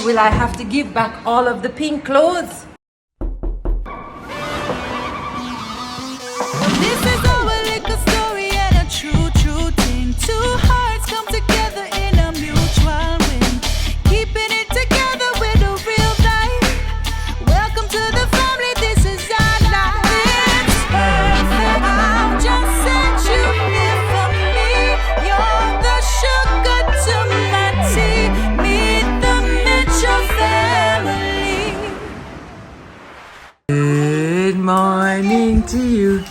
Will I have to give back all of the pink clothes? This is our little story and a true thing. Two hearts come together in a mutual win. Keeping it together with a real life. Welcome to the family, this is our life. It's perfect. I'll just set you here for me. You're the sugar to my tea. Meet the Mitchell family. Good morning to you.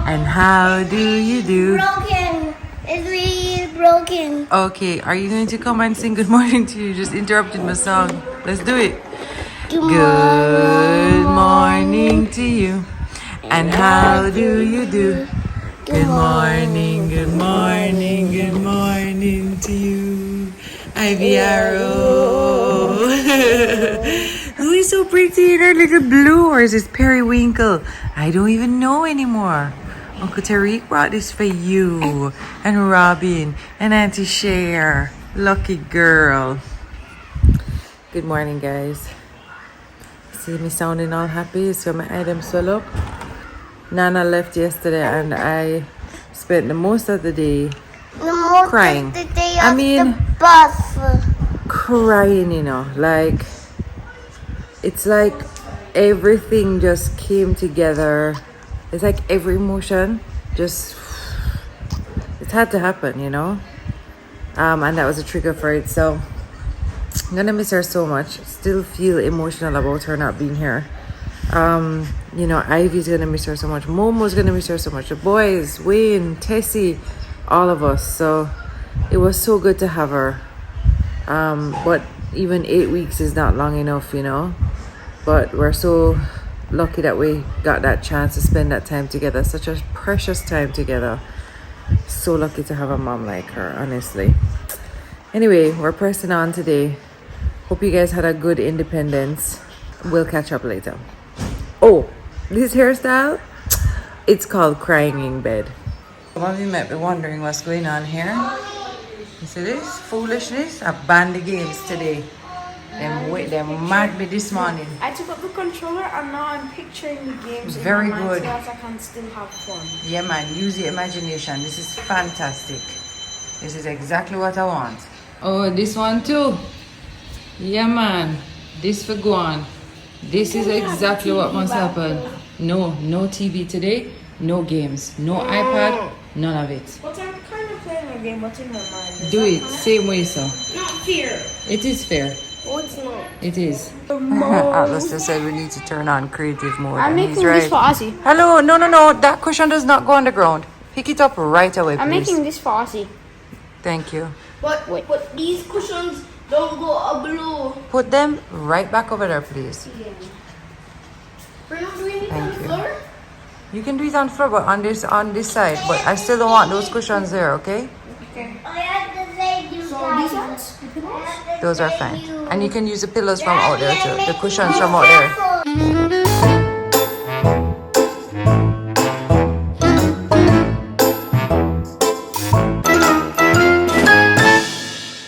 And how do you do? Broken. It's really broken. Okay, are you going to come and sing good morning to you? Just interrupted my song. Let's do it. Good morning to you. And how do you do? Good morning, good morning, good morning to you. Ivy Arrow. Who is so pretty in her little blue? Or is this periwinkle? I don't even know anymore. Uncle Tariq brought this for you. And Robin. And Auntie Cher. Lucky girl. Good morning, guys. See me sounding all happy? So my items swell up. Nana left yesterday and I spent the most of the day crying. The day of the bus. Crying, you know, like it's like everything just came together. It's like every emotion just it had to happen, you know. And that was a trigger for it. So I'm gonna miss her so much. Still feel emotional about her not being here. You know, Ivy's gonna miss her so much. Momo's gonna miss her so much. The boys, Wayne, Tessie, all of us. So it was so good to have her. But even 8 weeks is not long enough, you know. But we're so lucky that we got that chance to spend that time together. Such a precious time together. So lucky to have a mom like her, honestly. Anyway, we're pressing on today. Hope you guys had a good independence. We'll catch up later. Oh, this hairstyle, it's called crying in bed. Some of you might be wondering what's going on here. You see this foolishness? I banned the games today. Them mad me this morning. I took up the controller and now I'm picturing the games Very in my mind good. so that I can still have fun. Yeah, man, use your imagination. This is fantastic. This is exactly what I want. Oh, this one too. Yeah, man. This for go on. This is exactly what must happen. No TV today. No games. No iPad. None of it. But I'm kind of playing a game, but in my mind. Do it. Same way, sir. Not fair. It is fair. Oh, it's not. It is. Atlas just said we need to turn on creative mode. I'm and making he's right. this for Ozzy. Hello. No. That cushion does not go on the ground. Pick it up right away, I'm please. making this for Ozzy. Thank you. But these cushions don't go a blue. Put them right back over there, please. We're not doing it on Thank the you. floor? You can do it on the floor, but on this side. But I still don't want those cushions there, okay? Okay. I have to say you So guys. these ones? The pillows? Those are fine. And you can use the pillows from out there too. The cushions from out there.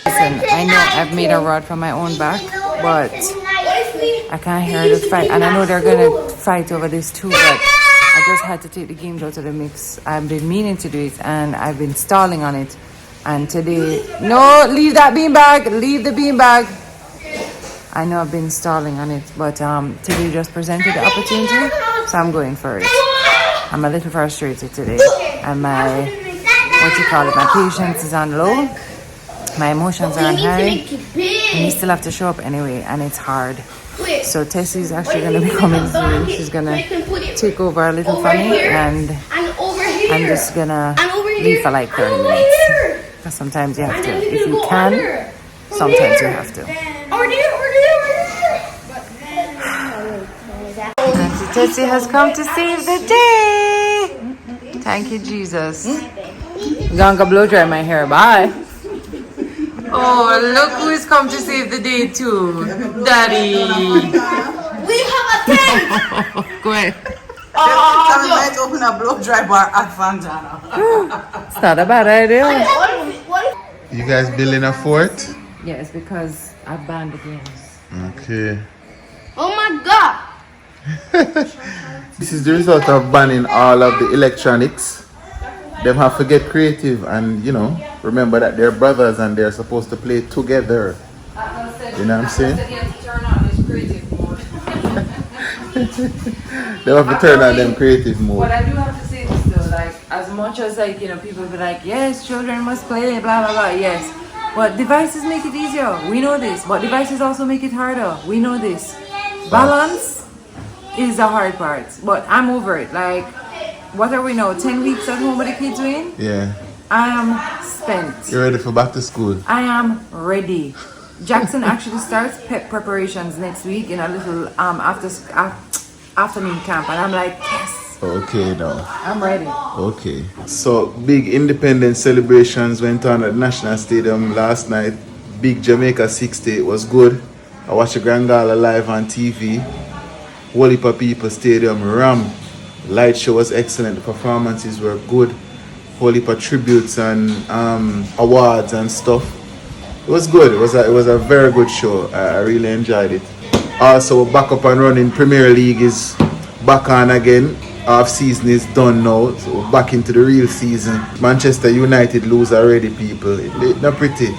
Listen, I know I've made a rod for my own back, but I can't hear the fight. And I know they're gonna fight over this too, but I just had to take the games out of the mix. I've been meaning to do it and I've been stalling on it. And today, no, leave that beanbag, leave the beanbag. I know I've been stalling on it, but today just presented the opportunity, so I'm going for it. I'm a little frustrated today, and my patience is on low. My emotions are on high, and you still have to show up anyway, and it's hard. So Tessie's actually going to be coming soon. She's going to take over a little for me, and I'm just going to leave for like 30 minutes. Because sometimes you have to. If you can, sometimes you have to. Auntie Tessie has come to save the day. Thank you, Jesus. I'm gonna blow dry my hair. Bye. Oh, look who is come to save the day too. Daddy. We have a tent! Go ahead. Tami might open a blow dry bar at Fantana. It's not a bad idea. You guys building a fort? Yes, because I banned the games. Okay. Oh my God. This is the result of banning all of the electronics. Them have to get creative and, you know, remember that they're brothers and they're supposed to play together. You know what I'm saying? They have to turn on them creative mode. But I do have to say this though, like as much as like, you know, people be like, yes, children must play, blah blah blah, yes. But devices make it easier. We know this. But devices also make it harder. We know this. Balance is the hard part. But I'm over it. Like, what are we now? 10 weeks at home with the kids doing? Yeah. I am spent. You're ready for back to school? I am ready. Jackson actually starts pep preparations next week in a little afternoon camp, and I'm like, yes. Okay, now. I'm ready. Okay. So, big independence celebrations went on at National Stadium last night. Big Jamaica 60. It was good. I watched the Grand Gala live on TV. Whole heap of people, stadium ram. Light show was excellent. The performances were good. Whole heap of tributes and awards and stuff. It was good. It was a very good show. I really enjoyed it. Also, back up and running. Premier League is back on again. Half season is done now. So we're back into the real season. Manchester United lose already, people. It's not pretty.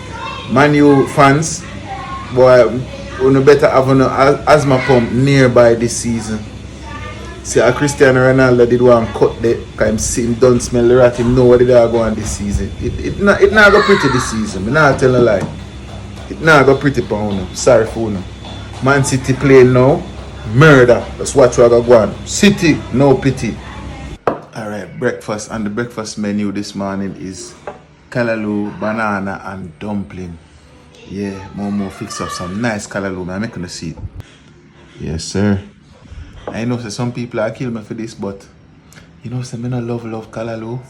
Man U fans, boy, we better have an asthma pump nearby this season. See, Cristiano Ronaldo did one cut there. Because him don't smell the rat. Him know what they are going this season. It not go pretty this season. I'm not telling a lie. It not go pretty for you. Sorry for you. Man City playing now. Murder. That's what we're going on. City, no pity. Alright, breakfast. And the breakfast menu this morning is callaloo, banana, and dumpling. Yeah, Momo fix up some nice callaloo. I'm making a seat. Yes, sir. I know say some people are kill me for this, but you know, say I love callaloo.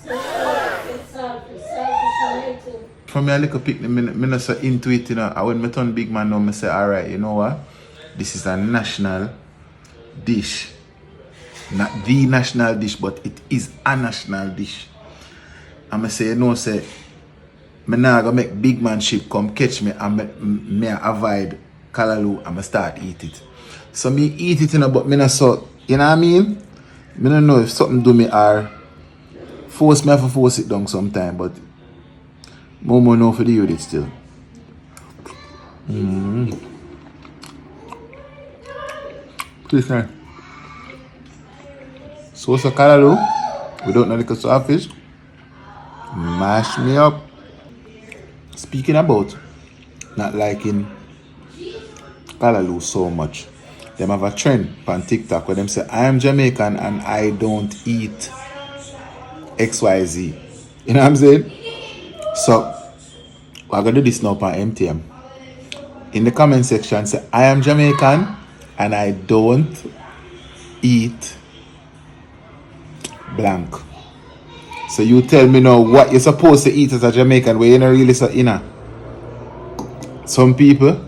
From me a little pick, me not so into it, you know. And when I turn big man now, I say, alright, you know what? This is a national dish. Not the national dish, but it is a national dish. And I say, you know, say, I'm not going to make big man ship come catch me and me avoid callaloo and I start eat it. So me eat it, you know, but me not so, you know what I mean? I don't know if something do me or force me to force it down sometime, but Momo know for the with it still. Please, nice. Sauce of callaloo without no little saltfish. Mash me up. Speaking about not liking callaloo so much, them have a trend on TikTok where them say, I am Jamaican and I don't eat XYZ. You know what I'm saying? So, we're going to do this now on MTM. In the comment section, say, I am Jamaican and I don't eat blank. So you tell me now what you're supposed to eat as a Jamaican where you're not really so inner. Some people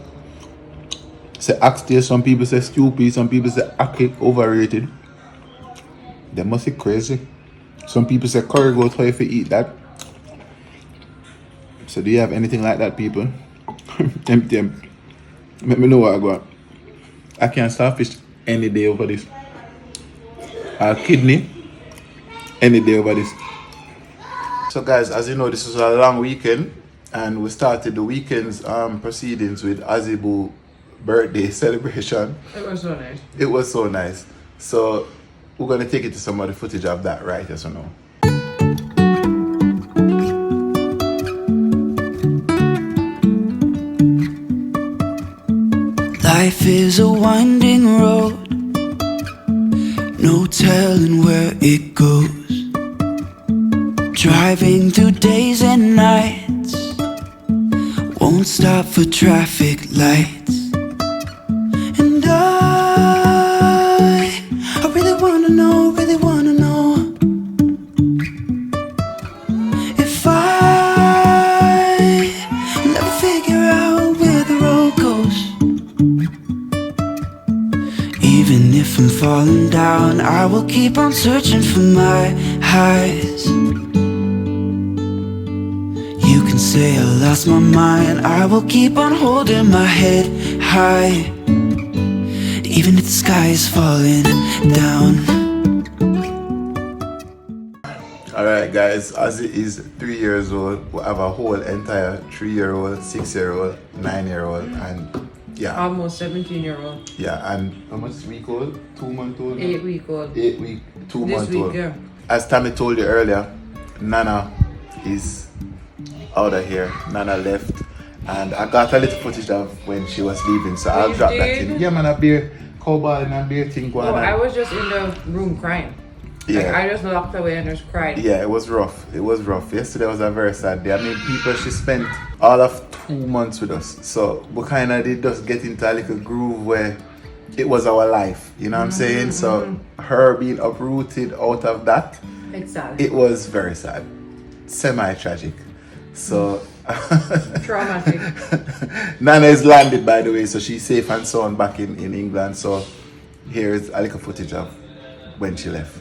say oxtail, some people say stupid, some people say ackee, overrated. They must be crazy. Some people say curry goat, how if you eat that. So do you have anything like that, people? MTM. Let me know what I got. I can't starfish any day over this. Kidney any day over this. So guys, as you know, this was a long weekend and we started the weekend's proceedings with Azibu's birthday celebration. It was so nice. It was so nice. So we're gonna take it to some of the footage of that, right? Yes or no? Life is a winding road, no telling where it goes. Driving through days and nights, won't stop for traffic lights. And I really wanna know, if I never figure out where the road goes. Even if I'm falling down, I will keep on searching for my highs. Say I lost my mind, I will keep on holding my head high. even if the sky is falling down. Alright guys, Ozzy is 3 years old. We have a whole entire 3-year-old, 6-year-old, 9-year-old, and yeah. Almost 17-year-old. Yeah, and how much week old? 2 month old? 8 week old. 8 week, 2 This month week, old. yeah. As Tami told you earlier, Nana is out of here. Nana left. And I got a little footage of when she was leaving, so I'll drop that in. Yeah man, a beer, cowboy and a beer thing going on. I was just in the room crying. Yeah. Like, I just locked away and just cried. Yeah, it was rough. It was rough. Yesterday was a very sad day. I mean, she spent all of 2 months with us. So we kind of did just get into a little groove where it was our life. You know what I'm saying? So her being uprooted out of that, It's sad. it was very sad. Semi-tragic. So... Traumatic. Nana is landed, by the way, so she's safe and sound back in England. So here's a little footage of when she left.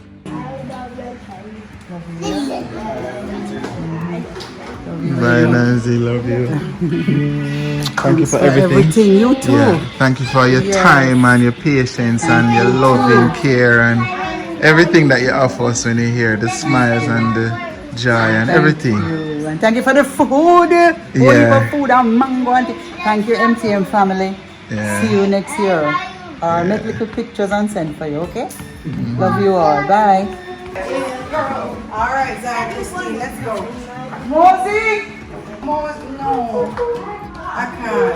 Bye, Nancy. Love you. Thank you for everything. You too. Yeah. Thank you for your time and your patience and your loving care and everything that you offer us when you're here. The smiles and the joy and everything. And thank you for the food. Yeah. Food and mango. And thank you, MTM family. Yeah. See you next year. Make little pictures and send for you, okay? Love you all. Bye. All right, Zach, Christine, let's go. Mosey! No. I can't.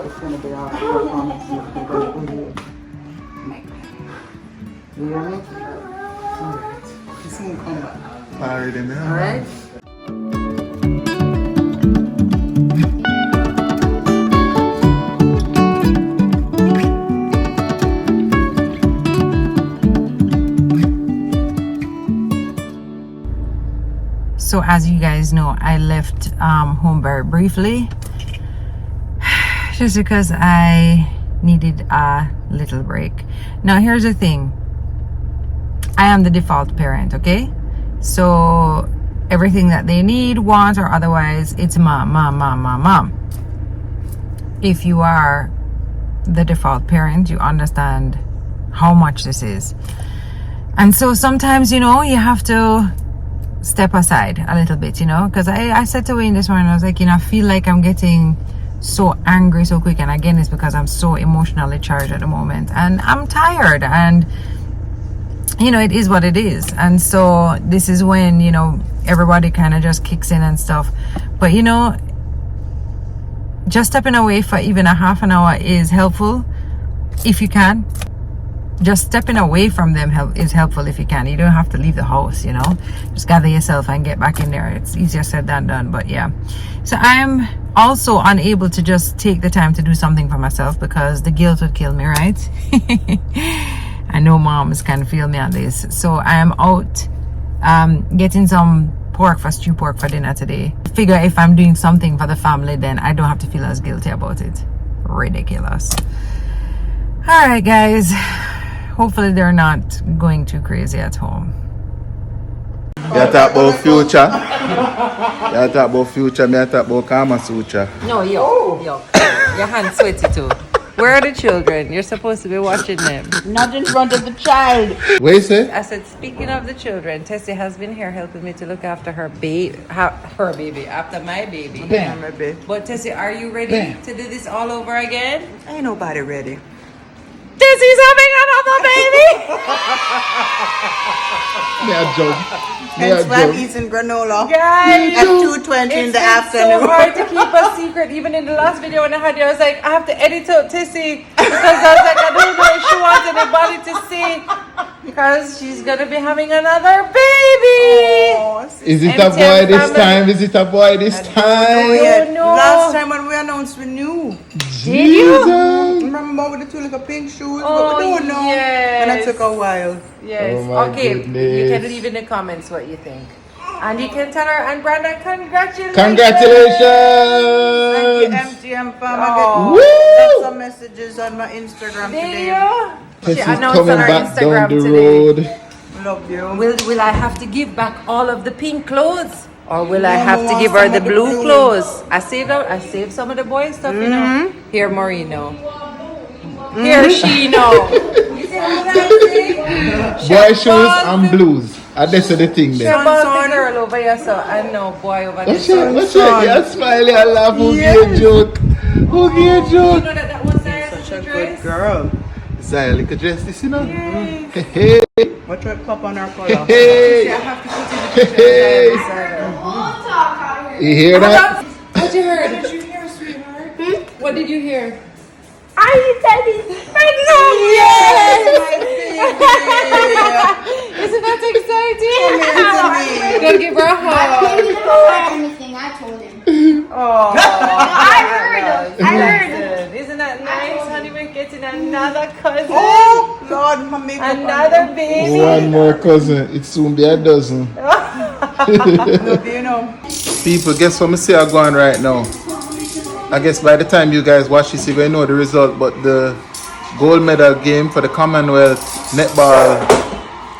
It's going to be our performance. You hear me? All right. This won't come back. All right? So as you guys know, I left home very briefly just because I needed a little break. Now here's the thing. I am the default parent, okay? So everything that they need, want, or otherwise, it's mom. If you are the default parent, you understand how much this is. And so sometimes, you know, you have to step aside a little bit, you know, because I said to Wayne this morning, I was like, you know, I feel like I'm getting so angry so quick, and again it's because I'm so emotionally charged at the moment and I'm tired, and you know, it is what it is. And so this is when, you know, everybody kind of just kicks in and stuff. But you know, just stepping away for even a half an hour is helpful if you can. Just stepping away from them is helpful if you can. You don't have to leave the house, you know. Just gather yourself and get back in there. It's easier said than done, but yeah. So I'm also unable to just take the time to do something for myself because the guilt would kill me, right? I know moms can feel me on this. So I am out getting some stew pork for dinner today. Figure if I'm doing something for the family, then I don't have to feel as guilty about it. Ridiculous. All right, guys. Hopefully they're not going too crazy at home. You talk about future. You talk about future. Me talk about Kama Sutra. No, yuck. Your hands sweaty too. Where are the children? You're supposed to be watching them. Not in front of the child. What you say? I said, speaking of the children, Tessie has been here helping me to look after her baby, after my baby. But Tessie, are you ready to do this all over again? Ain't nobody ready. Tessie's having another baby! Hence why I'm eating granola. Guys, At 2:20 in the afternoon. so hard to keep a secret. Even in the last video when I had you, I was like, I have to edit out Tessie because I was like, I don't know if she wants anybody to see because she's gonna be having another baby. Is it a a boy this time? Is it a boy this time? No. Last time when we announced we knew. Did you? Remember with the two little pink shoes? Oh, but we don't know. yes. And it took a while. Yes. Oh my okay. goodness. You can leave in the comments what you think. And you can tell her, and Brandon, congratulations. Thank you, MTM fam. I get lots of messages on my Instagram today. She Tessie's announced on coming her back Instagram down the today. road. Love you. Will I have to give back all of the pink clothes? Or will I No, have we to want give her some the of the blue blue. clothes? I saved some of the boys' stuff, you know. Here, Maureen, no. Here she know. You see what I'm saying? Boy shoes and blues. That's the thing She then. about the girl over here, so I know boy over there. Watch it, watch it. You're smiling and laugh. Who gave a joke? Who gave a You know joke? that was there Such to a dress? good girl. Zaya, look at dress this, you know? Yay. Hey, hey, Watch her cup on her collar. hey, I have to put in the picture hey. beside her. You hear that? What you heard? What did you hear, sweetheart? What did you hear? Are you telling pregnant? Isn't that exciting? Go give her a hug. He didn't know anything. I told him. Oh, I heard him. I heard him. Isn't that nice? Honey, we're getting another cousin. Oh, Lord, mommy. Another baby. One more cousin. It soon be a dozen. You know. People, guess what I say I'm going right now? I guess by the time you guys watch this, you will know the result, but the gold medal game for the Commonwealth Netball,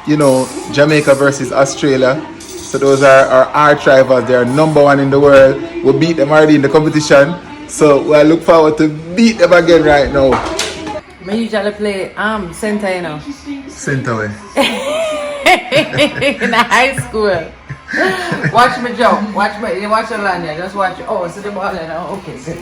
you know, Jamaica versus Australia. So those are our arch rivals. They are number one in the world. We beat them already in the competition. So I look forward to beat them again right now. I usually play center, you know. Center way. In the high school. Watch me jump. Watch the line here. Just watch it. Oh, so the ball now. Okay, good.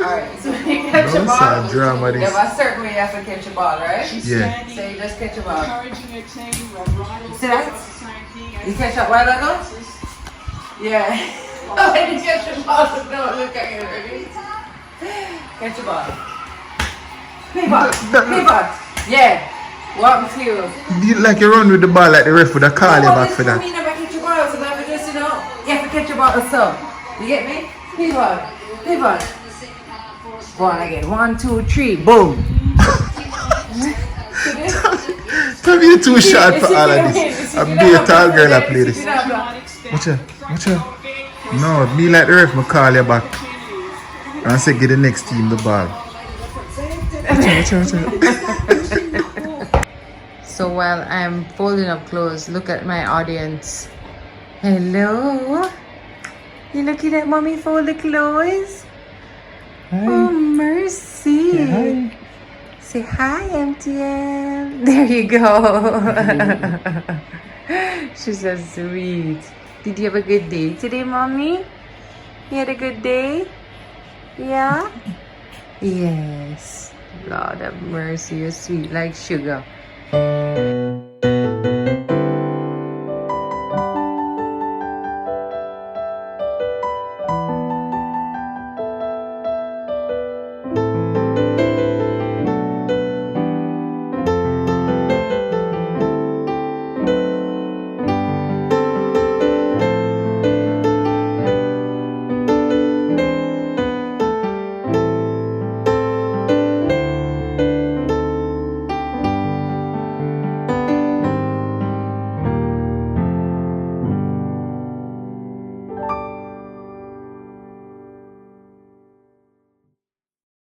Alright, so when you catch a ball, Drama you have a certain way you have to catch a ball, right? Yeah. So you just catch a ball. See that? You catch that while ago? Yeah. When you catch a ball, don't look at you, ready? Catch a ball. Pivot. Yeah. Walk to you. Like you run with the ball like the ref would have called you back for that. You never catch your ball, so never just, you know, you have to catch your ball yourself. You get me? Pivot. Go on again. 1, 2, 3. Boom. Tell me you're too short for all of this. I'm be a tall girl that play this. Watch out. No, me like the ref, I call you back. And say give the next team the ball. Watch out. So while I'm folding up clothes, look at my audience. Hello? You looking at mommy fold the clothes? Hi. Oh, mercy. Say hi. Say hi, MTM. There you go. She's so sweet. Did you have a good day today, mommy? You had a good day? Yeah? Yes. Lord have mercy, you're sweet like sugar.